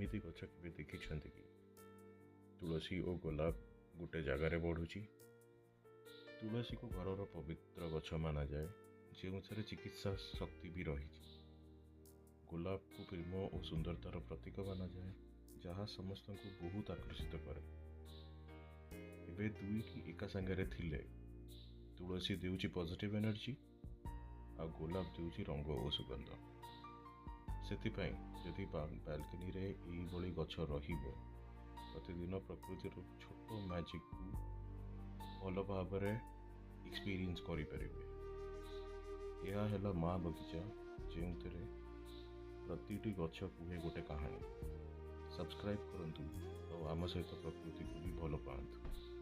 एमिति गछ केबे देखिछन्ति कि तुलसी और गोलाप गोटे जगार बढ़ुची। तुलसी को घरर पवित्र गछ माना जाए, जो चिकित्सा शक्ति भी रही। गोलाप को प्रेम और सुंदरतार प्रतीक माना जाए, जहाँ समस्त को बहुत आकर्षित करे। एबे दुईटी एका संगे थिले तुलसी देउची पॉजिटिव एनर्जी आ गोलाप देउची रंग और सुगंध। सेतिपाई जदि बालकनी रे एई भली गछ रहिबो, प्रतिदिन प्रकृतिर छोट मैजिक को भल भाव एक्सपीरियंस करि परिबे। यह है माँ बगीचा, जो प्रतिटी गछ कुहे गोटे कहानी। सब्सक्राइब करंतु और आम सहित प्रकृति को भी भल पांतु।